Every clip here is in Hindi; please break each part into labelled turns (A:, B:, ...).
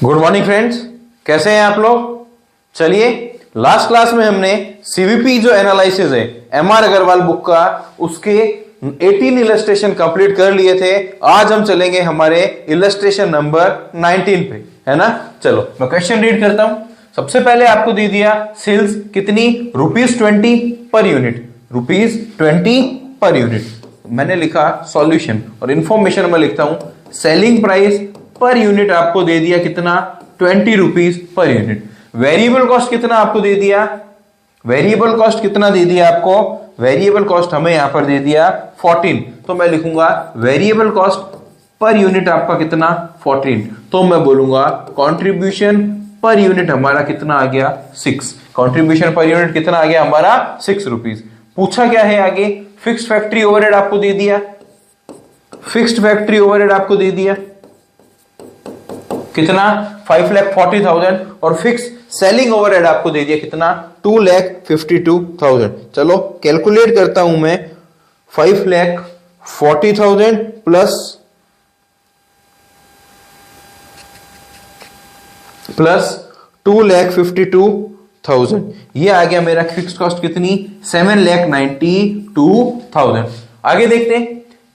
A: गुड मॉर्निंग फ्रेंड्स, कैसे हैं आप लोग। चलिए, लास्ट क्लास में हमने सीवीपी जो एनालिसिस है एमआर अग्रवाल बुक का, उसके 18 इलस्ट्रेशन कंप्लीट कर लिए थे। आज हम चलेंगे हमारे इलस्ट्रेशन नंबर 19 पे, है ना। चलो मैं क्वेश्चन रीड करता हूं। सबसे पहले आपको दे दिया सेल्स कितनी, ₹20 पर यूनिट, ₹20 पर यूनिट। मैंने लिखा सॉल्यूशन और इंफॉर्मेशन में लिखता हूं सेलिंग प्राइस पर यूनिट आपको दे दिया कितना, ₹20 पर यूनिट। वेरिएबल कॉस्ट कितना आपको दे दिया, वेरिएबल कॉस्ट कितना दे दिया आपको, वेरिएबल कॉस्ट हमें यहां पर दे दिया 14। तो मैं लिखूंगा वेरिएबल कॉस्ट पर यूनिट आपका कितना, 14। तो मैं बोलूंगा कंट्रीब्यूशन पर यूनिट हमारा कितना आ गया, 6। कंट्रीब्यूशन पर यूनिट कितना आ गया हमारा, ₹6। पूछा क्या है आगे, फिक्स्ड फैक्ट्री ओवरहेड आपको दे दिया, फिक्स्ड फैक्ट्री ओवरहेड आपको दे दिया कितना, 5,40,000। और फिक्स सेलिंग ओवरहेड आपको दे दिया कितना, 2,52,000। चलो कैलकुलेट करता हूं मैं, 5,40,000 प्लस 2,52,000, ये आ गया मेरा फिक्स कॉस्ट कितनी, 7,92,000। आगे देखते हैं,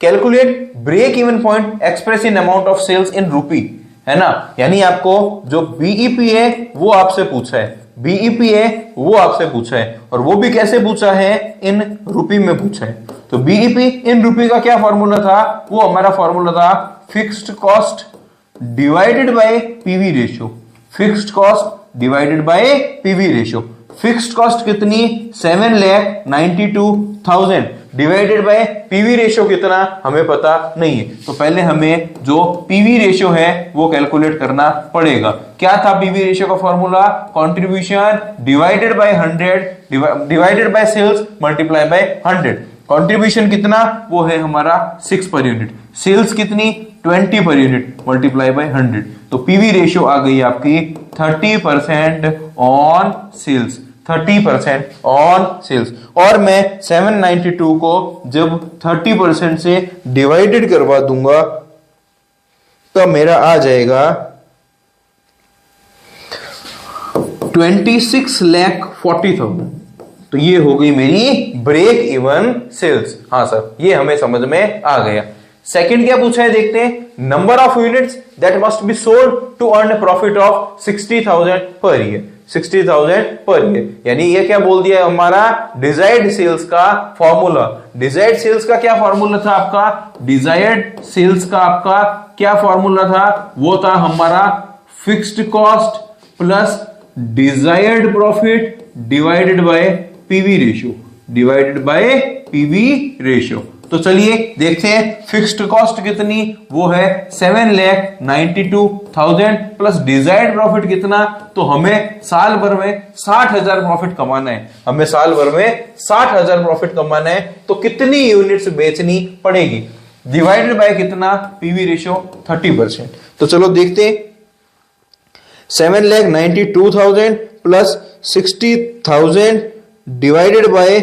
A: calculate break even point express in amount of sales in rupee, है ना। यानी आपको जो बीईपी है वो आपसे पूछा है, बीईपी है वो आपसे पूछा है, और वो भी कैसे पूछा है, इन रूपी में पूछा है। तो बीईपी इन रूपी का क्या फॉर्मूला था, वो हमारा फॉर्मूला था fixed cost divided bye PV ratio, fixed cost divided bye PV ratio. Fixed cost कितनी, 7,92,000 डिवाइडेड बाय पीवी रेशियो कितना हमें पता नहीं है। तो पहले हमें जो पीवी रेशियो है वो कैलकुलेट करना पड़ेगा। क्या था पीवी रेशियो का formula, contribution divided by 100 divided by sales multiply by 100। Contribution कितना, वो है हमारा 6 पर यूनिट, सेल्स कितनी 20 पर यूनिट मल्टीप्लाई बाय 100। तो पीवी रेशियो आ गई आपकी 30% ऑन सेल्स, 30% ऑन सेल्स। और मैं 792 को जब 30% से डिवाइडेड करवा दूंगा तो मेरा आ जाएगा 26,40,000। तो ये हो गई मेरी ब्रेक इवन सेल्स। हाँ सर, ये हमें समझ में आ गया। सेकंड क्या पूछा है देखते हैं, number of units that must be sold to earn a profit of 60,000 per year, 60,000 per year. यानी ये क्या बोल दिया हमारा, डिजायर्ड सेल्स का फॉर्मूला। डिजायर्ड सेल्स का क्या फॉर्मूला था आपका, डिजायर्ड सेल्स का आपका क्या फॉर्मूला था, वो था हमारा fixed cost plus desired profit divided bye PV ratio, divided by PV ratio. तो चलिए देखते हैं फिक्स्ड कॉस्ट कितनी, वो है 7,92,000 प्लस डिजायर्ड प्रॉफिट कितना। तो हमें साल भर में 60,000 प्रॉफिट कमाना है, हमें साल भर में 60,000 प्रॉफिट कमाना है। तो कितनी यूनिट्स बेचनी पड़ेगी, डिवाइडेड बाय कितना, पीवी रेशियो 30%। तो चलो देखते हैं, 7,92,000 plus 60,000 divided by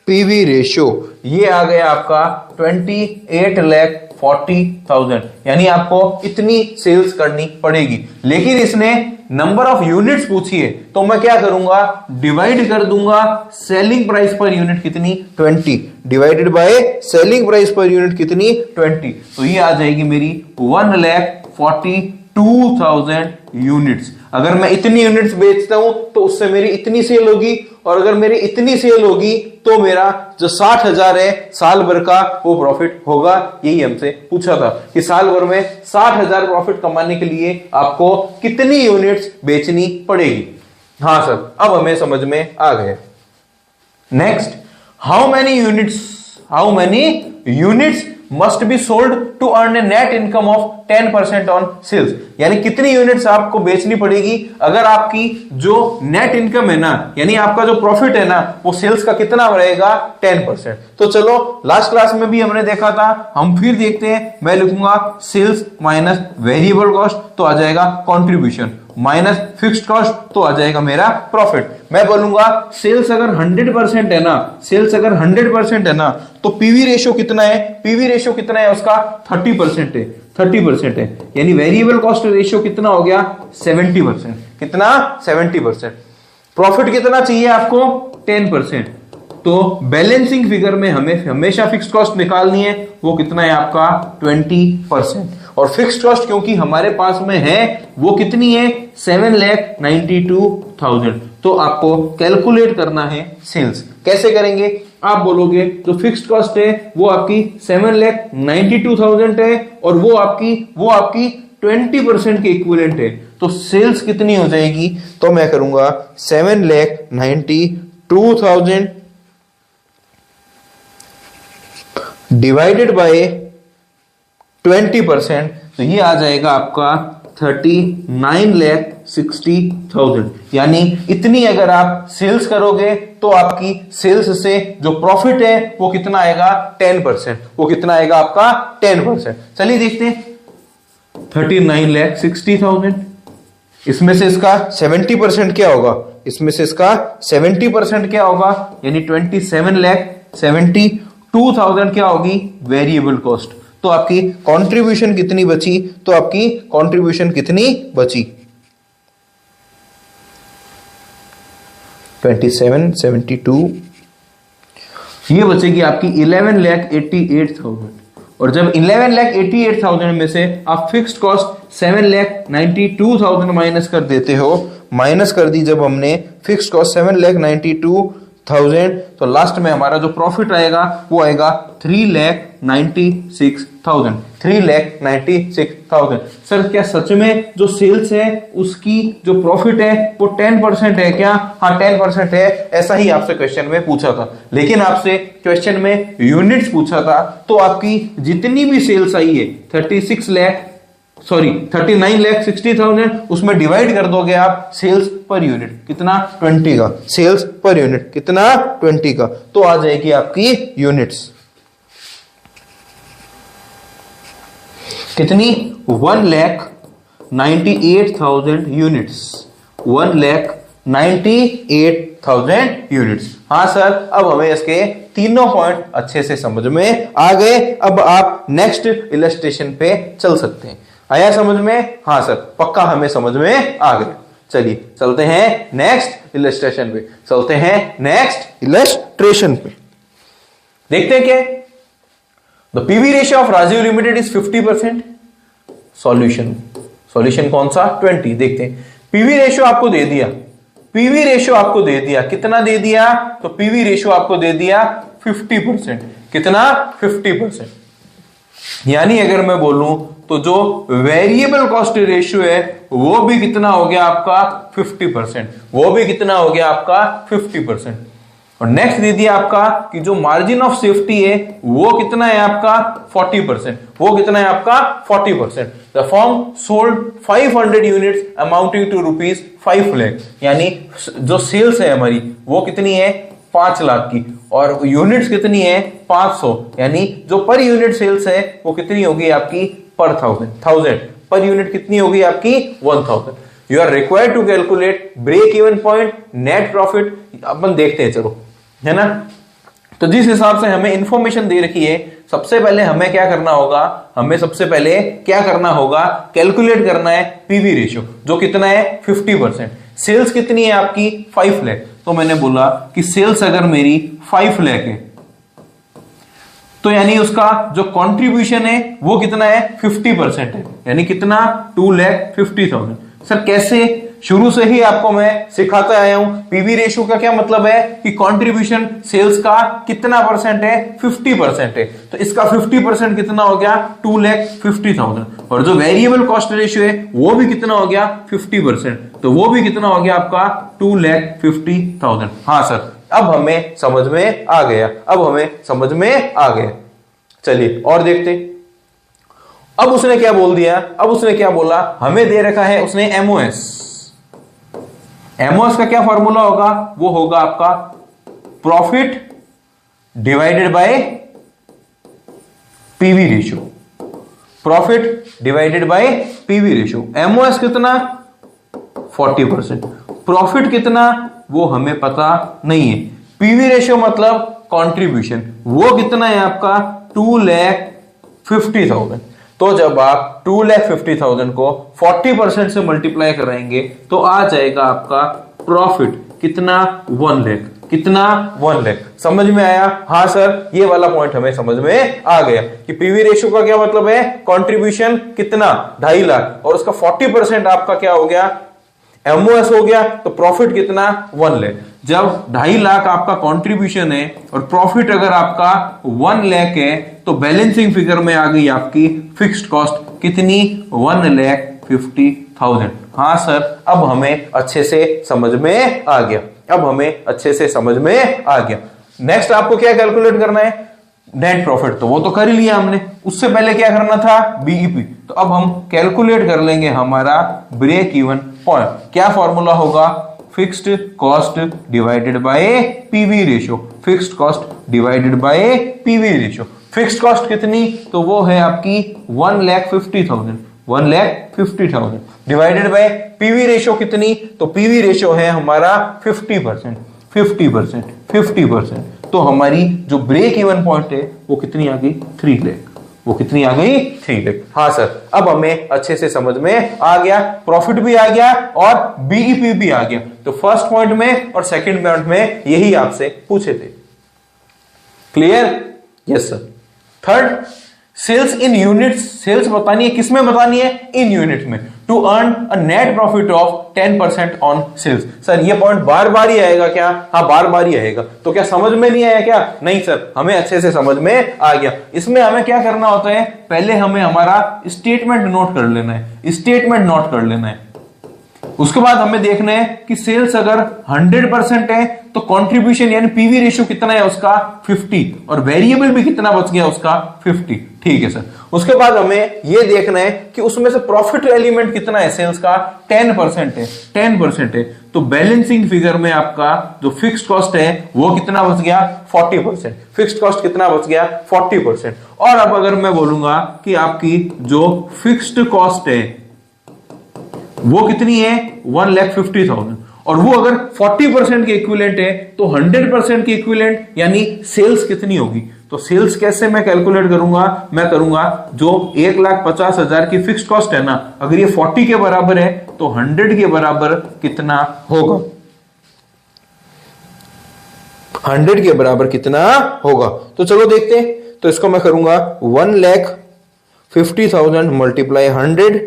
A: PV ratio, ये आ गया आपका 28,40,000। यानी आपको इतनी सेल्स करनी पड़ेगी। लेकिन इसने नंबर ऑफ यूनिट्स पूछी है, तो मैं क्या करूंगा, डिवाइड कर दूंगा सेलिंग प्राइस पर यूनिट कितनी, 20 divided by selling price per unit कितनी, 20। तो ये आ जाएगी मेरी 1,42,000 यूनिट्स। अगर मैं इतनी यूनिट्स बेचता हूं तो उससे मेरी इतनी सेल होगी, और अगर मेरी इतनी सेल होगी तो मेरा जो 60,000 है साल भर का वो प्रॉफिट होगा। यही हमसे पूछा था कि साल भर में 60,000 प्रॉफिट कमाने के लिए आपको कितनी यूनिट्स बेचनी पड़ेगी। हाँ सर, अब हमें समझ में आ गया। Next, how many units must be sold to earn a net income of 10% on sales. यानी कितनी यूनिट्स आपको बेचनी पड़ेगी अगर आपकी जो नेट इनकम है ना, यानी आपका जो प्रॉफिट है ना, वो सेल्स का कितना रहेगा, 10%। तो चलो लास्ट क्लास में भी हमने देखा था, हम फिर देखते हैं। मैं लिखूंगा सेल्स माइनस वेरिएबल कॉस्ट, तो आ जाएगा कंट्रीब्यूशन। माइनस फिक्स्ड कॉस्ट, तो आ जाएगा मेरा प्रॉफिट। मैं बोलूंगा सेल्स अगर 100% है ना, सेल्स अगर 100% है ना, तो पीवी रेशियो कितना है, पीवी रेशियो कितना है उसका 30% है, 30% है, यानी वेरिएबल कॉस्ट रेशियो कितना हो गया 70%, कितना 70%। प्रॉफिट कितना चाहिए आपको 10%, तो बैलेंसिंग फिगर में हमें हमेशा फिक्स्ड कॉस्ट निकालनी है, वो कितना है आपका 20%। और फिक्स्ड कॉस्ट क्योंकि हमारे पास में है वो कितनी है 7,92,000, तो आपको कैलकुलेट करना है सेल्स। कैसे करेंगे, आप बोलोगे जो फिक्स्ड कॉस्ट है वो आपकी 7,92,000 है और वो आपकी 20% के इक्विवेलेंट है, तो सेल्स कितनी हो जाएगी, तो मैं करूंगा 7,92,000 डिवाइडेड बाय 20%, तो ये आ जाएगा आपका 39,60,000। यानी इतनी अगर आप सेल्स करोगे तो आपकी सेल्स से जो प्रॉफिट है वो कितना आएगा 10%, वो कितना आएगा आपका 10%। चलिए देखते हैं 39,60,000, इसमें से इसका 70% क्या होगा, इसमें से इसका 70% क्या होगा, यानी 27,72,000 क्या होगी वेरिएबल कॉस्ट। तो आपकी कंट्रीब्यूशन कितनी बची, तो आपकी कंट्रीब्यूशन कितनी बची 2772, ये बचेगी आपकी 11,88,000। और जब 11,88,000 में से आप फिक्स्ड कॉस्ट 7,92,000 माइनस कर देते हो, माइनस कर दी जब हमने फिक्स्ड कॉस्ट 7,92,000, तो लास्ट में हमारा जो प्रॉफिट आएगा वो आएगा 3,96,000, 3,96,000। सर क्या सच में जो सेल्स है उसकी जो प्रॉफिट है वो 10% है क्या, हाँ 10% है, ऐसा ही आपसे क्वेश्चन में पूछा था। लेकिन आपसे क्वेश्चन में यूनिट्स पूछा था, तो आपकी जितनी भी सेल्स आई है 39,60,000, उसमें डिवाइड कर दोगे आप सेल्स पर यूनिट, कितना 20 का, सेल्स पर यूनिट कितना 20 का, तो आ जाएगी आपकी यूनिट्स कितनी 1,98,000 यूनिट्स, 1,98,000 यूनिट्स। हाँ सर, अब हमें इसके तीनों पॉइंट अच्छे से समझ में आ गए। अब आप नेक्स्ट इलस्ट्रेशन पे चल सकते हैं। आया समझ में, हाँ सर पक्का हमें समझ में आ गया। चलिए चलते हैं नेक्स्ट इलस्ट्रेशन पे, चलते हैं नेक्स्ट इलस्ट्रेशन पे। देखते हैं क्या the PV ratio of Rajiv limited is 50%। Solution कौन सा 20। देखते हैं पीवी रेशियो आपको दे दिया, पीवी रेशियो आपको दे दिया, कितना दे दिया, तो पीवी रेशियो आपको दे दिया 50%, कितना 50%। यानी अगर मैं बोलूं तो जो वेरिएबल कॉस्ट रेशियो है वो भी कितना हो गया आपका 50%, वो भी कितना हो गया आपका 50%। और नेक्स्ट दे दिया आपका कि जो मार्जिन ऑफ सेफ्टी है वो कितना है आपका 40%, वो कितना है आपका 40%। The firm sold 500 units amounting to ₹5 lakh, यानी जो सेल्स है हमारी वो कितनी है 5 लाख की, और यूनिट्स कितनी है 500, यानी जो पर यूनिट सेल्स है वो कितनी होगी आपकी पर 1000 पर यूनिट कितनी होगी आपकी 1000। You are required to calculate break even point, net profit, अपन देखते हैं चलो, है ना। तो जिस हिसाब से हमें इंफॉर्मेशन दे रखी है, सबसे पहले हमें क्या करना होगा, हमें सबसे पहले क्या करना होगा, कैलकुलेट करना है पीवी रेशियो, जो कितना है 50%। सेल्स कितनी है आपकी 5 लाख, तो मैंने बोला कि सेल्स अगर मेरी 5 लाख है तो यानी उसका जो कंट्रीब्यूशन है वो कितना है 50% है, यानी कितना 2,50,000। सर कैसे, शुरू से ही आपको मैं सिखाता आया हूं पीवी रेशियो का क्या मतलब है कि कंट्रीब्यूशन सेल्स का कितना परसेंट है 50% है, तो इसका 50% कितना हो गया 2,50,000। और जो वेरिएबल कॉस्ट रेशियो है वो भी कितना हो गया 50%, तो वो भी कितना हो गया आपका 2,50,000। हाँ सर अब हमें समझ में आ गया, अब हमें समझ में आ गया। चलिए और देखते। अब उसने क्या बोल दिया, अब उसने क्या बोला, हमें दे रखा है उसने एमओएस। एमओएस का क्या फॉर्मूला होगा, वो होगा आपका profit divided bye PV ratio, profit divided bye PV ratio. MOS कितना 40%। प्रॉफिट कितना वो हमें पता नहीं है। पीवी रेशियो मतलब कंट्रीब्यूशन, वो कितना है आपका 2,50,000। तो जब आप 2,50,000 को 40% से मल्टीप्लाई कराएंगे तो आ जाएगा आपका प्रॉफिट कितना 1 लाख। कितना 1 लाख। समझ में आया? हाँ सर, ये वाला पॉइंट हमें समझ में आ गया कि पीवी रेशियो का क्या मतलब है, कंट्रीब्यूशन कितना 2.5 लाख और उसका 40% आपका क्या हो गया, एमओएस हो गया, तो प्रॉफिट कितना 1 लाख। जब 2.5 लाख आपका कंट्रीब्यूशन है और प्रॉफिट अगर आपका 1 लाख है तो बैलेंसिंग फिगर में आ गई आपकी फिक्स्ड कॉस्ट कितनी 1,50,000। हाँ सर, अब हमें अच्छे से समझ में आ गया। अब हमें अच्छे से समझ में आ गया। नेक्स्ट आपको क्या कैलकुलेट करना है, नेट प्रॉफिट, तो वो तो कर ही लिया हमने। उससे पहले क्या करना था, बीईपी। तो अब हम कैलकुलेट कर लेंगे हमारा ब्रेक इवन पॉइंट। क्या फॉर्मूला होगा, fixed cost divided bye PV ratio. Fixed cost divided bye PV ratio. Fixed cost कितनी, तो वो है आपकी 1,50,000। 1,50,000 डिवाइडेड बाय पीवी रेशियो कितनी, तो पीवी रेशियो है हमारा 50%। 50%। तो हमारी जो ब्रेक इवन पॉइंट है वो कितनी आ गई, 3 लाख। वो कितनी आ गई, 3 लाख। हाँ सर, अब हमें अच्छे से समझ में आ गया, प्रॉफिट भी आ गया और बीईपी भी आ गया। तो फर्स्ट पॉइंट में और सेकंड पॉइंट में यही आपसे पूछे थे। Clear? Yes sir. Third, sales in units. Sales बतानी है, किसमें बतानी है, इन यूनिट में। To earn a net profit of 10% on sales. Sir ये पॉइंट बार बार ही आएगा क्या? हाँ बार बार ही आएगा। तो क्या समझ में नहीं आया क्या? नहीं सर, हमें अच्छे से समझ में आ गया। इसमें हमें क्या करना होता है, पहले हमें हमारा स्टेटमेंट नोट कर लेना है। स्टेटमेंट नोट कर लेना है। उसके बाद हमें देखना है कि सेल्स अगर 100% है तो कंट्रीब्यूशन यानी पीवी रेशियो कितना है उसका 50 और वेरिएबल भी कितना बच गया उसका 50। ठीक है सर। उसके बाद हमें यह देखना है कि उसमें से प्रॉफिट एलिमेंट कितना है, सेल्स का 10% है। 10% है तो बैलेंसिंग फिगर में आपका जो फिक्स्ड कॉस्ट है वो कितना बच गया 40%। फिक्स्ड कॉस्ट कितना बच गया 40%। और अब अगर मैं बोलूंगा कि आपकी जो फिक्स्ड कॉस्ट है वो कितनी है 1,50,000 और वो अगर 40% के इक्विवेलेंट है तो 100% के इक्विवेलेंट यानी सेल्स कितनी होगी। तो सेल्स कैसे मैं कैलकुलेट करूंगा, मैं करूंगा जो 1,50,000 की फिक्स्ड कॉस्ट है ना, अगर ये 40 के बराबर है तो 100 के बराबर कितना होगा, 100 के बराबर कितना होगा। तो चलो देखते हैं। तो इसको मैं करूंगा 1,50,000 मल्टीप्लाई 100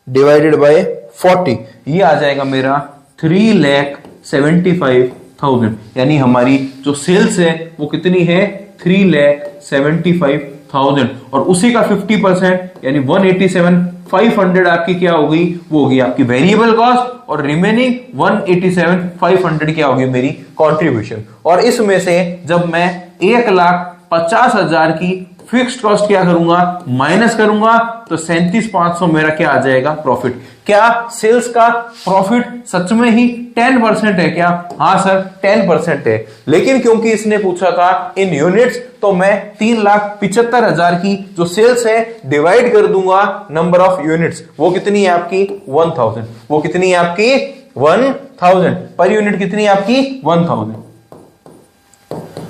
A: डिवाइडेड बाय 40, ये आ जाएगा मेरा 3,75,000। यानी हमारी जो सेल्स है वो कितनी है 3,75,000 और उसी का 50% यानी 187,500 आपकी क्या होगी, वो होगी आपकी वेरिएबल कॉस्ट और रिमेनिंग 187,500 क्या होगी मेरी कंट्रीब्यूशन। और इसमें से जब मैं 1,50,000 की फिक्स्ड कॉस्ट क्या करूंगा माइनस करूंगा तो 37,500 मेरा क्या आ जाएगा प्रॉफिट। क्या सेल्स का प्रॉफिट सच में ही 10% है क्या? हाँ सर 10% है, लेकिन क्योंकि इसने पूछा था इन यूनिट्स तो मैं 3,75,000 की जो सेल्स है डिवाइड कर दूंगा नंबर ऑफ यूनिट्स। वो कितनी है आपकी 1000। वो कितनी है आपकी 1000 पर यूनिट कितनी है आपकी 1000।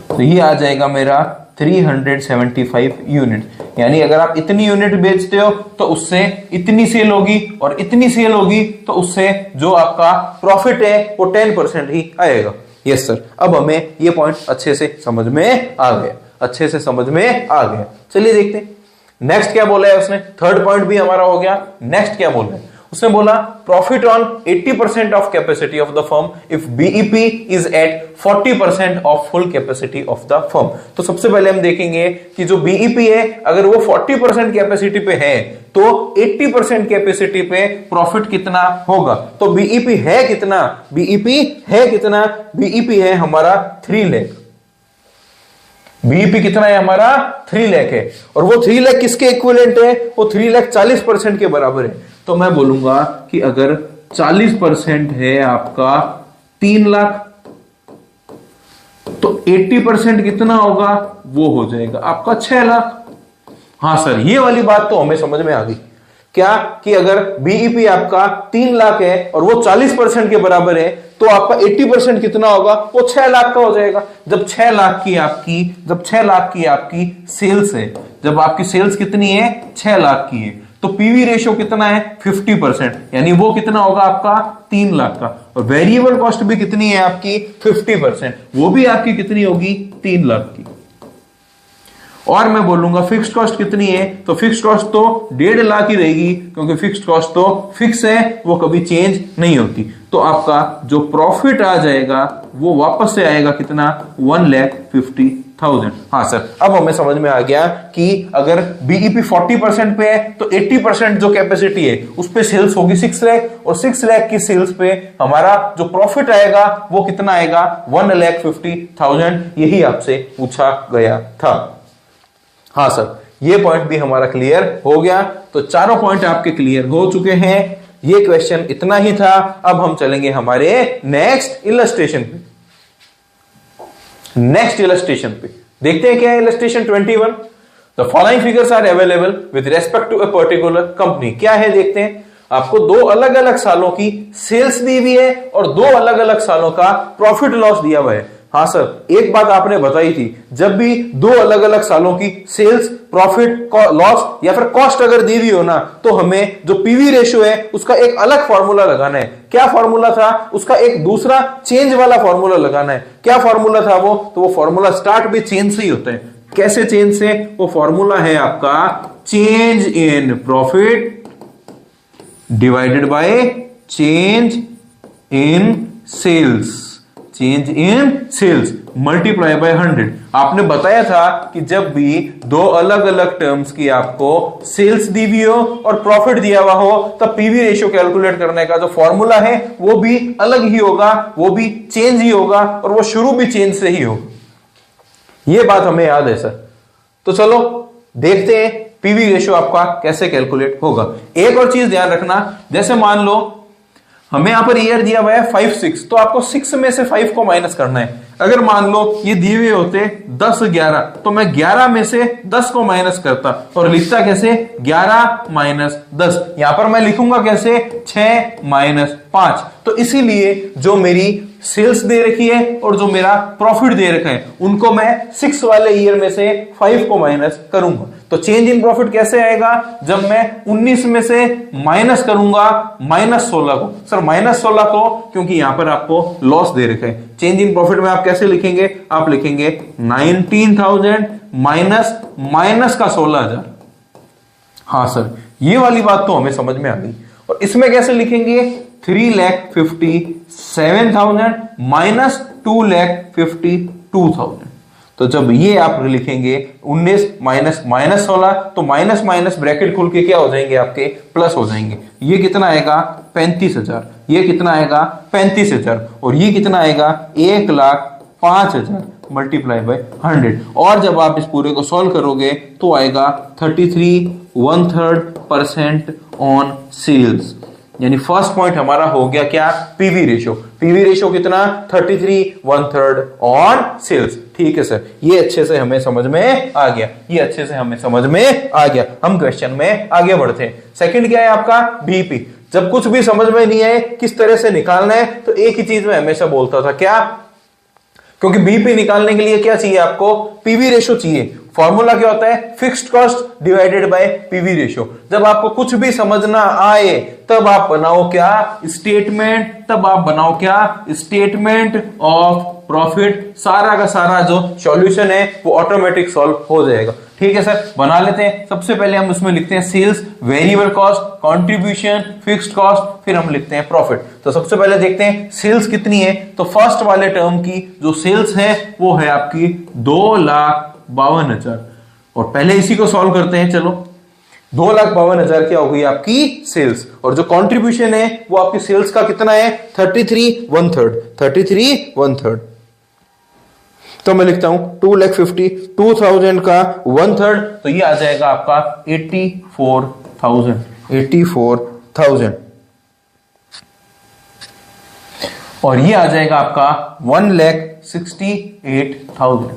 A: तो ये आ जाएगा मेरा 375 यूनिट। यानी अगर आप इतनी यूनिट बेचते हो तो उससे इतनी सेल होगी और इतनी सेल होगी तो उससे जो आपका प्रॉफिट है वो 10% ही आएगा। यस सर, अब हमें ये पॉइंट अच्छे से समझ में आ गया, अच्छे से समझ में आ गया। चलिए देखते हैं नेक्स्ट क्या बोला है उसने। थर्ड पॉइंट भी हमारा हो गया। नेक्स्ट क्या बोल रहा है उसने, बोला profit on 80% of capacity of the firm if BEP is at 40% of full capacity of the firm. तो सबसे पहले हम देखेंगे कि जो बीईपी है अगर वो 40% कैपेसिटी पे है तो 80% कैपेसिटी पे प्रॉफिट कितना होगा। तो बीईपी है कितना, बीईपी है कितना, बीईपी है हमारा 3 लाख। बीईपी कितना है हमारा 3 लाख है और वो 3 लाख किसके इक्विवेलेंट है, वो 3,40,000 के बराबर है। तो मैं बोलूंगा कि अगर 40% है आपका 3 लाख तो 80% कितना होगा, वो हो जाएगा आपका 6 लाख। हाँ सर, ये वाली बात तो हमें समझ में आ गई। क्या कि अगर बीईपी आपका 3 लाख है और वो 40% के बराबर है तो आपका 80% कितना होगा, वो 6 लाख का हो जाएगा। जब 6 लाख की आपकी सेल्स है, जब आपकी सेल्स कितनी है 6 लाख की है, तो पीवी रेशियो कितना है 50%, यानी वो कितना होगा आपका 3 लाख का। और वेरिएबल कॉस्ट भी कितनी है आपकी 50%, वो भी आपकी कितनी होगी 3 लाख की। और मैं बोलूंगा फिक्स्ड कॉस्ट कितनी है, तो फिक्स्ड कॉस्ट तो 1.5 लाख ही रहेगी, क्योंकि फिक्स्ड कॉस्ट तो फिक्स है, वो कभी चेंज नहीं होती। तो आपका जो प्रॉफिट आ जाएगा वो वापस से आएगा कितना 1,50,000। हाँ सर, अब हमें समझ में आ गया कि अगर बीईपी 40% पे है तो 80% जो कैपेसिटी है उस पे सेल्स होगी 6 लाख, और 6 लाख की सेल्स पे हमारा जो प्रॉफिट आएगा वो कितना आएगा 1,50,000। यही आपसे पूछा गया था। हाँ सर, ये पॉइंट भी हमारा क्लियर हो गया। तो चारों पॉइंट आपके क्लियर हो चुके हैं। ये क्वेश्चन इतना ही था। अब हम चलेंगे हमारे नेक्स्ट इलस्ट्रेशन पे। देखते हैं क्या है illustration 21। The following figures are available with respect to a particular company. क्या है देखते हैं। आपको 2 अलग अलग सालों की सेल्स दी हुई है और 2 अलग अलग सालों का प्रॉफिट लॉस दिया हुआ है। हाँ सर, एक बात आपने बताई थी, जब भी 2 अलग अलग सालों की सेल्स, प्रॉफिट, लॉस या फिर कॉस्ट अगर दी हुई हो ना, तो हमें जो पीवी रेशियो है उसका एक अलग फॉर्मूला लगाना है। क्या फॉर्मूला था उसका? एक दूसरा चेंज वाला फॉर्मूला लगाना है। क्या फॉर्मूला था वो? तो वो फॉर्मूला स्टार्ट भी चेंज से ही होता है। कैसे चेंज से? वो फॉर्मूला है आपका change in profit divided by change in sales, change in sales multiply by 100। आपने बताया था कि जब भी 2 अलग अलग टर्म्स की आपको सेल्स दी हुई हो और प्रॉफिट दिया हुआ हो, तब पीवी रेशियो कैलकुलेट करने का जो फॉर्मूला है वो भी अलग ही होगा, वो भी चेंज ही होगा, और वो शुरू भी चेंज से ही होगा। ये बात हमें याद है सर। तो चलो देखते हैं पीवी रेशियो आपका कैसे कैलकुलेट होगा। एक और चीज ध्यान रखना, जैसे मान लो हमें यहां पर ईयर दिया हुआ है 5, 6, तो आपको 6 में से 5 को माइनस करना है। अगर मान लो ये दिए हुए होते 10, 11, तो मैं 11 में से 10 को माइनस करता और लिखता कैसे 11 माइनस 10। यहां पर मैं लिखूंगा कैसे 6 माइनस 5। तो इसीलिए जो मेरी सेल्स दे रखी है और जो मेरा प्रॉफिट दे रखा है उनको मैं 6 वाले ईयर में से 5 को माइनस करूंगा। तो चेंज इन प्रॉफिट कैसे आएगा? जब मैं 19 में से माइनस करूंगा -16 को। सर -16 को, क्योंकि यहां पर आपको लॉस दे रखा है। चेंज इन प्रॉफिट में आप कैसे लिखेंगे? आप लिखेंगे 19,000 माइनस का 16,000। हाँ सर, ये वाली बात तो हमें समझ में आ गई। और इसमें कैसे लिखेंगे? 3,57,000 माइनस 2,52,000। तो जब ये आप लिखेंगे 19 माइनस 16, तो माइनस माइनस ब्रैकेट खुल के क्या हो जाएंगे आपके प्लस हो जाएंगे। ये कितना आएगा 35,000, ये कितना आएगा 35,000, और ये कितना आएगा 1,05,000 मल्टीप्लाई बाय 100। और जब आप इस पूरे को सॉल्व करोगे तो आएगा 33 ऑन सेल्स। यानी फर्स्ट पॉइंट हमारा हो गया क्या? PV ratio. पीवी रेशियो कितना? 33 ऑन सेल्स। ठीक है सर, ये अच्छे से हमें समझ में आ गया, ये अच्छे से हमें समझ में आ गया। हम क्वेश्चन में आगे बढ़ते हैं। सेकंड क्या है आपका? बीईपी। जब कुछ भी समझ में नहीं आए किस तरह से निकालना है, तो एक ही चीज मैं हमेशा बोलता था, क्या? क्योंकि बीईपी निकालने के लिए क्या चाहिए आपको? पीवी रेशियो चाहिए। फॉर्मूला क्या होता है? Fixed cost divided bye PV ratio. जब आपको कुछ भी समझना आए तब आप बनाओ क्या? स्टेटमेंट। तब आप बनाओ क्या? Statement of profit. सारा का सारा जो सॉल्यूशन है वो ऑटोमेटिक सॉल्व हो जाएगा। ठीक है सर, बना लेते हैं। सबसे पहले हम उसमें लिखते हैं sales, variable cost, contribution, fixed cost, फिर हम लिखते हैं प्रॉफिट। तो सबसे पहले देखते हैं सेल्स कितनी है। तो फर्स्ट वाले टर्म की जो सेल्स है वो है आपकी 2,52,000, और पहले इसी को सॉल्व करते हैं। चलो, 2,52,000 क्या हो गई आपकी सेल्स, और जो कंट्रीब्यूशन है वो आपकी सेल्स का कितना है 33 1/3। तो मैं लिखता हूं 2,52,000 का 1/3, तो ये आ जाएगा आपका 84,000। और ये आ जाएगा आपका 1,68,000।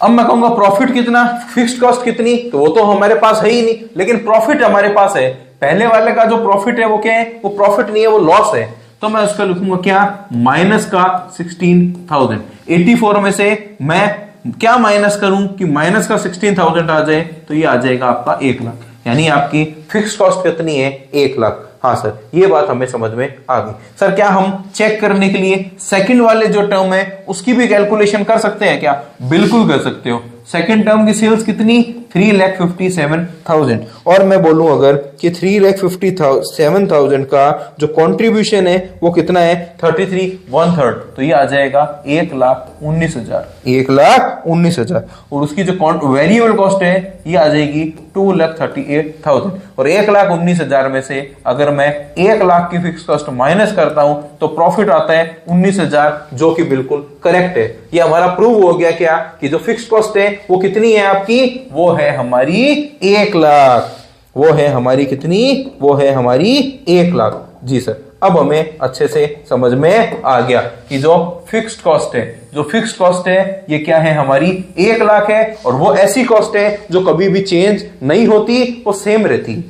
A: अब मैं कहूंगा प्रॉफिट कितना, फिक्स्ड कॉस्ट कितनी, तो वो तो हमारे पास है ही नहीं, लेकिन प्रॉफिट हमारे पास है। पहले वाले का जो प्रॉफिट है वो क्या है, वो प्रॉफिट नहीं है, वो लॉस है। तो मैं उसका लिखूंगा क्या, माइनस का 16,000। 84 में से मैं क्या माइनस करूं कि माइनस का 16,000 आ जाए, तो ये आ जाएगा आपका 1 लाख। यानी आपकी फिक्स्ड कॉस्ट कितनी है, 1 लाख। हाँ सर, ये बात हमें समझ में आ गई। सर क्या हम चेक करने के लिए सेकंड वाले जो टर्म है उसकी भी कैलकुलेशन कर सकते हैं क्या? बिल्कुल कर सकते हो। सेकंड टर्म की सेल्स कितनी, 3,57,000। और मैं बोलूं अगर कि 3,57,000 का जो कंट्रीब्यूशन है वो कितना है, 33/1/3, तो ये आ जाएगा 1,19,000। 1,19,000। और उसकी जो वेरिएबल कॉस्ट है ये आ जाएगी 2,38,000। और 1,19,000 में से अगर मैं 1 लाख की फिक्स कॉस्ट माइनस करता हूं तो प्रॉफिट आता है 19,000, जो कि बिल्कुल करेक्ट है। ये हमारा प्रूव हो गया क्या कि जो फिक्स कॉस्ट है वो कितनी है आपकी, वो है हमारी 1 लाख। वो है हमारी कितनी, वो है हमारी 1 लाख। जी सर, अब हमें अच्छे से समझ में आ गया कि जो फिक्स्ड कॉस्ट है, जो फिक्स्ड कॉस्ट है ये क्या है, हमारी 1 लाख है। और वो ऐसी कॉस्ट है जो कभी भी चेंज नहीं होती, वो सेम रहती।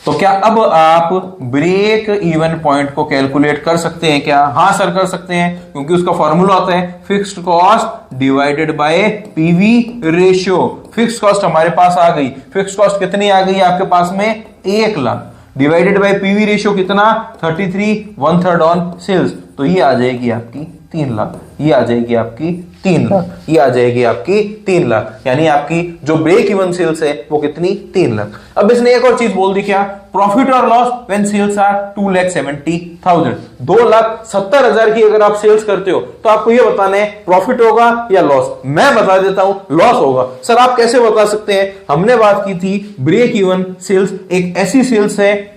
A: तो क्या अब आप ब्रेक इवन पॉइंट को कैलकुलेट कर सकते हैं क्या? हाँ सर कर सकते हैं, क्योंकि उसका फॉर्मूला होता है fixed cost divided bye PV ratio. Fixed cost हमारे पास आ गई, फिक्स्ड कॉस्ट कितनी आ गई आपके पास में, 1 lakh, divided by PV ratio कितना, 33/1/3 ऑन सेल्स, तो ये आ जाएगी आपकी 3 लाख। ये आ जाएगी आपकी 3 लाख। ये आ जाएगी आपकी 3 लाख। यानी आपकी जो ब्रेक इवन सेल्स है वो कितनी, 3 लाख। अब इसने एक और चीज बोल दी, क्या, प्रॉफिट और लॉस व्हेन सेल्स आर 2,70,000। 2,70,000 की अगर आप सेल्स करते हो तो आपको ये बताना है प्रॉफिट होगा या लॉस। मैं बता देता हूं लॉस होगा। सर आप कैसे बता सकते हैं? हमने बात की थी ब्रेक इवन सेल्स एक ऐसी सेल्स है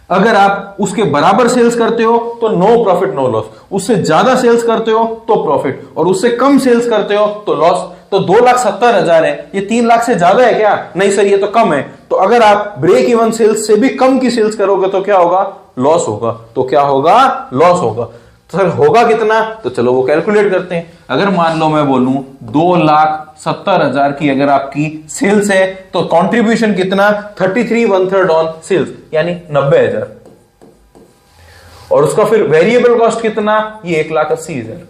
A: अगर आप उसके बराबर सेल्स करते हो तो नो प्रॉफिट नो लॉस, उससे ज्यादा सेल्स करते हो तो प्रॉफिट, और उससे कम सेल्स करते हो तो लॉस। तो 2,70,000 है, ये 3 लाख से ज्यादा है क्या? नहीं सर, ये तो कम है। तो अगर आप ब्रेक इवन सेल्स से भी कम की सेल्स करोगे तो क्या होगा, लॉस होगा। तो क्या होगा, लॉस होगा। तो सर होगा कितना, तो चलो वो कैलकुलेट करते हैं। अगर मान लो मैं बोलूं 2,70,000 की अगर आपकी सेल्स है तो कंट्रीब्यूशन कितना, 33/1/3 ऑन सेल्स, यानी 90,000। और उसका फिर वेरिएबल कॉस्ट कितना, ये 1,80,000।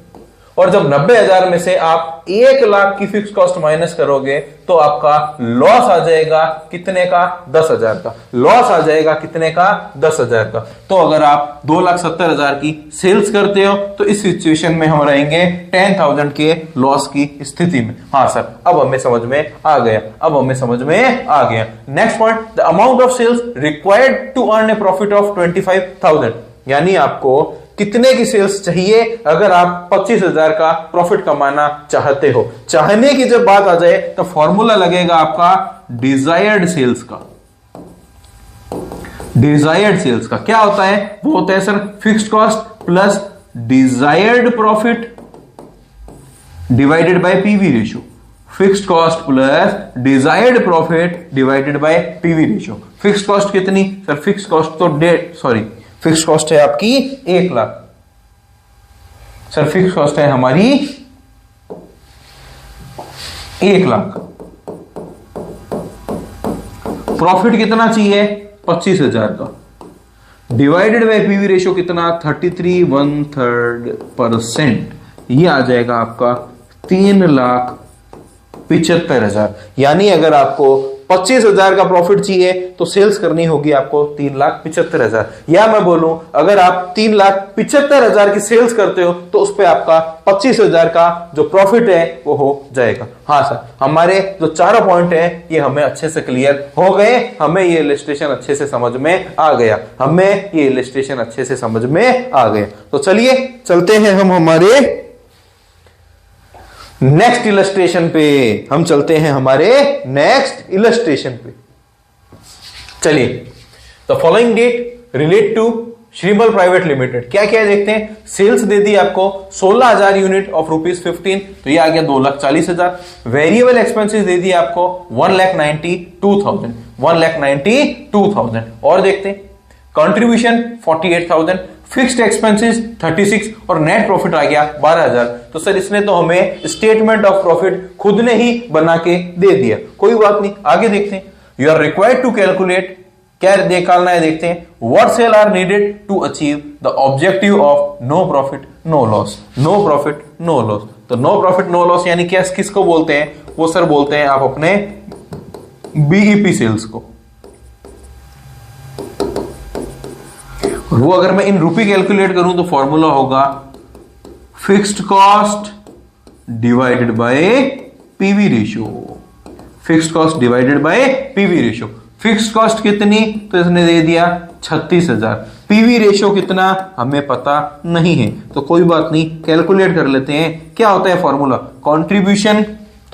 A: और जब 90,000 में से आप 1 लाख की फिक्स कॉस्ट माइनस करोगे तो आपका लॉस आ जाएगा कितने का, 10,000 का। लॉस आ जाएगा कितने का, 10,000 का। तो अगर आप 2,70,000 की सेल्स करते हो तो इस सिचुएशन में हम रहेंगे 10,000 के लॉस की स्थिति में। हाँ सर, अब हमें समझ में आ गया, अब हमें समझ में आ गया। Next point, the amount of sales required to earn a profit of 25,000। यानी आपको कितने की सेल्स चाहिए अगर आप 25,000 का प्रॉफिट कमाना चाहते हो। चाहने की जब बात आ जाए तो फॉर्मूला लगेगा आपका डिजायर्ड सेल्स का। डिजायर्ड सेल्स का क्या होता है, वो होता है sir fixed cost plus desired profit divided bye PV ratio. Fixed cost plus desired profit divided bye PV ratio. Fixed cost कितनी सर, फिक्स्ड कॉस्ट तो फिक्स कॉस्ट है आपकी 1 लाख। सर फिक्स कॉस्ट है हमारी 1 लाख। प्रॉफिट कितना चाहिए, 25,000 का, डिवाइडेड बाय पीवी रेशियो कितना, 33/1/3%। ये आ जाएगा आपका 3,75,000। यानी अगर आपको 25,000 का प्रॉफिट चाहिए तो सेल्स करनी होगी आपको 3,75,000। या मैं बोलूं अगर आप 3,75,000 की सेल्स करते हो तो उस पे आपका 25,000 का जो प्रॉफिट है वो हो जाएगा। हाँ सर, हमारे जो चारों पॉइंट है ये हमें अच्छे से क्लियर हो गए। हमें ये इलस्ट्रेशन अच्छे से समझ में आ गया, हमें ये इलस्ट्रेशन अच्छे से समझ में आ गया। तो चलिए चलते हैं हम हमारे नेक्स्ट इलस्ट्रेशन पे। हम चलते हैं हमारे नेक्स्ट इलस्ट्रेशन पे। चलिए, the following data relate to Shrimal private limited. क्या क्या देखते हैं। सेल्स दे दी आपको 16,000 यूनिट ऑफ ₹15, तो ये आ गया 2,40,000। वेरिएबल एक्सपेंसेस दे दी आपको 1,92,000। और देखते हैं कंट्रीब्यूशन 48,000। फिक्स्ड एक्सपेंसेस 36 और नेट प्रॉफिट आ गया 12,000। तो सर इसने तो हमें स्टेटमेंट ऑफ प्रॉफिट खुद ने ही बना के दे दिया, कोई बात नहीं, आगे देखते हैं। You are required to calculate, क्या निकालना है देखते हैं। What sale are needed to achieve the objective of no profit no loss. No profit no loss, तो नो प्रॉफिट नो लॉस यानी क्या, किसको बोलते हैं? वो सर बोलते हैं आप अपने बीईपी सेल्स को। और वो अगर मैं इन रुपये कैलकुलेट करूं तो फॉर्मूला होगा fixed cost divided bye PV ratio. Fixed cost divided bye PV ratio. Fixed cost कितनी, तो इसने दे दिया 36,000। पीवी रेशियो कितना हमें पता नहीं है, तो कोई बात नहीं, कैलकुलेट कर लेते हैं। क्या होता है फॉर्मूला? कंट्रीब्यूशन,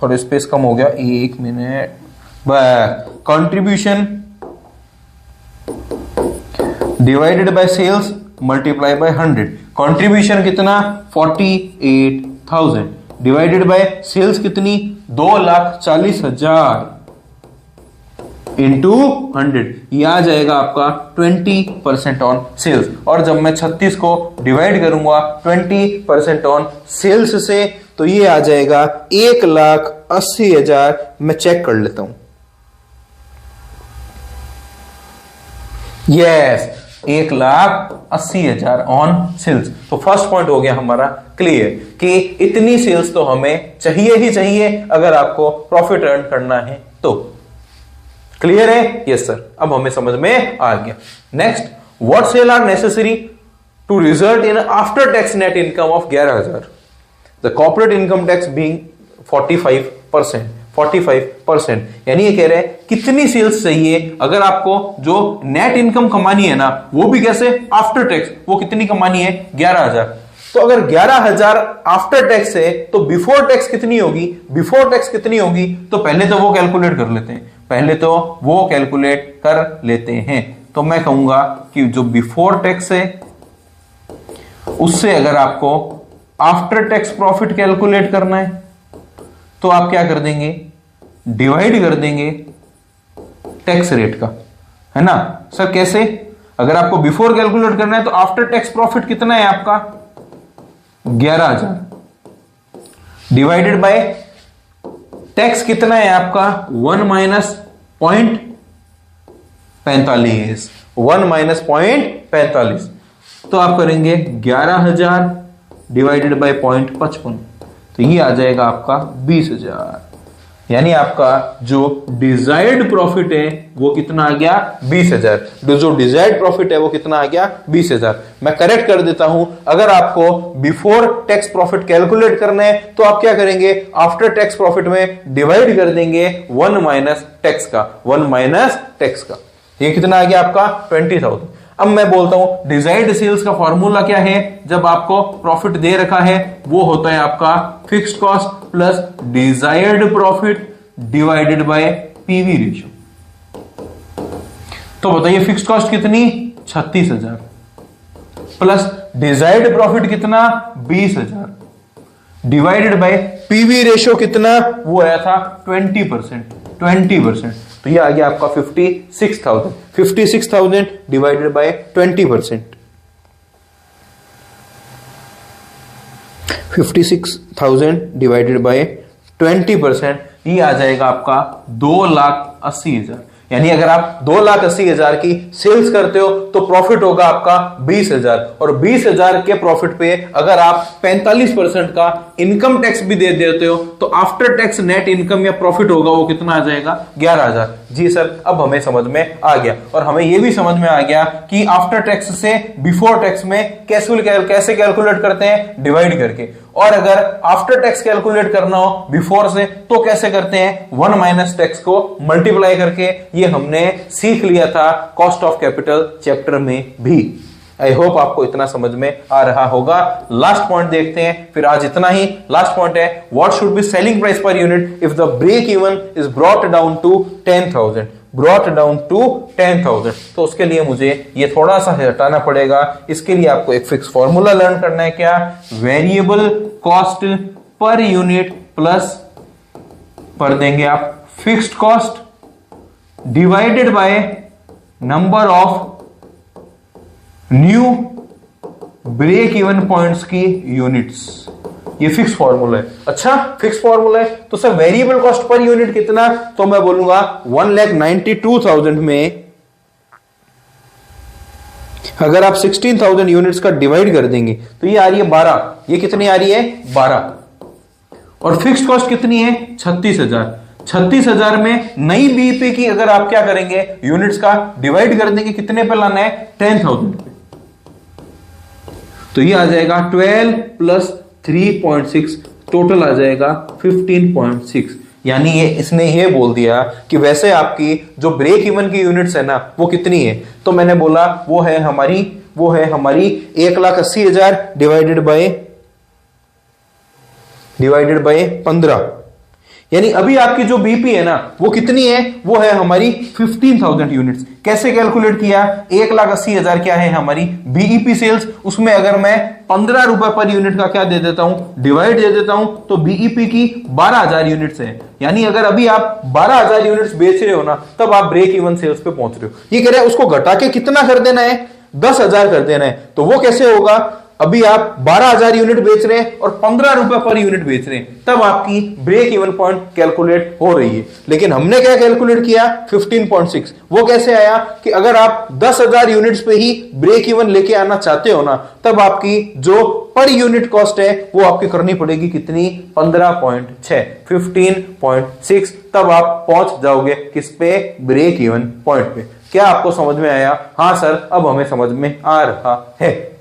A: थोड़ा स्पेस कम हो गया, 1 minute, contribution divided by sales multiply by 100। Contribution कितना 48,000 डिवाइडेड बाय सेल्स कितनी 2,40,000 इंटू 100, ये आ जाएगा आपका 20% ऑन सेल्स। और जब मैं 36 को डिवाइड करूंगा 20% ऑन सेल्स से, तो ये आ जाएगा 1,80,000। मैं चेक कर लेता हूं, यस 1,80,000 ऑन सेल्स। तो फर्स्ट पॉइंट हो गया हमारा क्लियर कि इतनी सेल्स तो हमें चाहिए ही चाहिए अगर आपको प्रॉफिट अर्न करना है तो। क्लियर है? यस सर, अब हमें समझ में आ गया। Next, what sale are necessary to result in after tax net income of 11,000, the corporate income tax being 45%। 45% यानी ये कह रहे हैं कितनी सेल्स चाहिए अगर आपको जो नेट इनकम कमानी है ना, वो भी कैसे आफ्टर टैक्स, वो कितनी कमानी है 11,000। तो अगर 11,000 आफ्टर टैक्स है तो बिफोर टैक्स कितनी होगी? बिफोर टैक्स कितनी होगी तो पहले तो वो कैलकुलेट कर लेते हैं, पहले तो वो कैलकुलेट कर लेते हैं। तो मैं कहूंगा कि जो बिफोर टैक्स है उससे अगर आपको आफ्टर टैक्स प्रॉफिट कैलकुलेट करना है तो आप क्या कर देंगे, डिवाइड कर देंगे टैक्स रेट का, है ना सर? कैसे? अगर आपको बिफोर कैलकुलेट करना है तो आफ्टर टैक्स प्रॉफिट कितना है आपका 11,000 डिवाइडेड बाय टैक्स कितना है आपका 1 माइनस 0.45, 1 माइनस 0.45। तो आप करेंगे 11,000 डिवाइडेड बाय 0.55, तो ये आ जाएगा आपका 20,000। यानी आपका जो डिजायर्ड प्रॉफिट है वो कितना आ गया 20,000। जो डिजायर्ड प्रॉफिट है वो कितना आ गया 20,000। मैं करेक्ट कर देता हूं, अगर आपको बिफोर टैक्स प्रॉफिट कैलकुलेट करना है तो आप क्या करेंगे, आफ्टर टैक्स प्रॉफिट में डिवाइड कर देंगे 1 माइनस टैक्स का, 1 माइनस टैक्स का। ये कितना आ गया आपका 20,000। अब मैं बोलता हूं डिजायर्ड सेल्स का फॉर्मूला क्या है, जब आपको प्रॉफिट दे रखा है वो होता है आपका fixed cost plus desired profit divided bye PV ratio. तो बताइए फिक्स्ड कॉस्ट कितनी 36,000 प्लस डिजायर्ड प्रॉफिट कितना 20,000 डिवाइडेड बाय पीवी रेशियो कितना, वो आया था 20%। तो ये आ गया आपका 56,000। 56,000 डिवाइडेड बाय 20%, 56,000 डिवाइडेड बाय 20%, ये आ जाएगा आपका 2,80,000। यानी अगर आप 2,80,000 की सेल्स करते हो तो प्रॉफिट होगा आपका 20,000, और 20,000 के प्रॉफिट पे अगर आप 45% का इनकम टैक्स भी दे देते हो तो आफ्टर टैक्स नेट इनकम या प्रॉफिट होगा वो कितना आ जाएगा 11,000। जी सर, अब हमें समझ में आ गया। और हमें यह भी समझ में आ गया कि आफ्टर टैक्स से बिफोर टैक्स में कैसे कैलकुलेट करते हैं, डिवाइड करके। और अगर आफ्टर टैक्स कैलकुलेट करना हो बिफोर से तो कैसे करते हैं, 1 माइनस टैक्स को मल्टीप्लाई करके। ये हमने सीख लिया था कॉस्ट ऑफ कैपिटल चैप्टर में भी। आई होप आपको इतना समझ में आ रहा होगा। लास्ट पॉइंट देखते हैं, फिर आज इतना ही। लास्ट पॉइंट है what should be selling price per unit if the break even is brought down to 10,000। Brought down to 10,000। तो उसके लिए मुझे ये थोड़ा सा हटाना पड़ेगा। इसके लिए आपको एक फिक्स फॉर्मूला लर्न करना है, क्या, variable cost per unit plus पर देंगे आप fixed cost divided by number of new break even points की यूनिट्स, ये फिक्स फॉर्मूला है। अच्छा, फिक्स फॉर्मूला है तो sir variable cost per unit कितना, तो मैं बोलूंगा 1,92,000 में अगर आप 16,000 यूनिट्स का डिवाइड कर देंगे तो ये आ रही है 12। ये कितनी आ रही है 12। और फिक्स कॉस्ट कितनी है 36,000। 36,000 में नई बीईपी की अगर आप क्या करेंगे यूनिट्स का डिवाइड कर देंगे, कितने पे लाना है 10,000 पे, तो ये आ जाएगा 12 प्लस 3.6, टोटल आ जाएगा 15.6। यानी ये इसने ये बोल दिया कि वैसे आपकी जो ब्रेक इवन की यूनिट्स है ना वो कितनी है, तो मैंने बोला वो है हमारी 1,80,000 डिवाइडेड बाय 15। यानी अभी आपकी जो बीपी है ना वो कितनी है, वो है हमारी 15,000 यूनिट्स। कैसे कैलकुलेट किया, 1,80,000 क्या है हमारी बीईपी सेल्स, उसमें अगर मैं 15 रुपए पर यूनिट का क्या दे देता हूं डिवाइड दे देता हूं, तो बीईपी की 12,000 यूनिट्स है। यानी अगर अभी आप 12,000 यूनिट्स बेच रहे हो ना तब आप ब्रेक इवन सेल्स पे पहुंच रहे हो। ये कह रहे हैं उसको घटा के कितना कर देना है 10,000 कर देना है। तो वो कैसे होगा, अभी आप 12,000 यूनिट बेच रहे हैं और 15 रुपए पर यूनिट बेच रहे हैं, तब आपकी ब्रेक इवन पॉइंट कैलकुलेट हो रही है। लेकिन हमने क्या कैलकुलेट किया 15.6। वो कैसे आया कि अगर आप 10,000 यूनिट्स पे ही ब्रेक इवन लेके आना चाहते हो ना तब आपकी जो पर यूनिट कॉस्ट है वो आपकी करनी पड़ेगी कितनी 15.6, 15.6, तब आप पहुंच जाओगे किस पे ब्रेक इवन पॉइंट पे। क्या आपको समझ में आया? हाँ सर, अब हमें समझ में आ रहा है।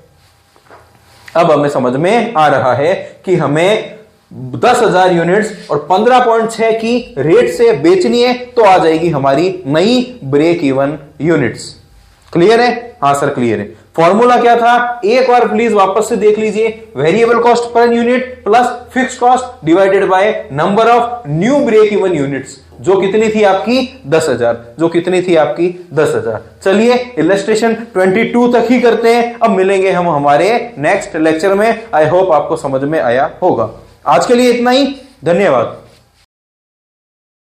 A: अब हमें समझ में आ रहा है कि हमें 10,000 यूनिट्स और 15.6 की रेट से बेचनी है तो आ जाएगी हमारी नई ब्रेक इवन यूनिट्स। क्लियर है? हाँ सर क्लियर है। फॉर्मूला क्या था एक बार प्लीज वापस से देख लीजिए, variable cost per unit plus fix cost divided by number of new break even units, जो कितनी थी आपकी 10,000, जो कितनी थी आपकी 10,000। चलिए इलस्ट्रेशन 22 तक ही करते हैं, अब मिलेंगे हम हमारे नेक्स्ट लेक्चर में। आई होप आपको समझ में आया होगा। आज के लिए इतना ही, धन्यवाद।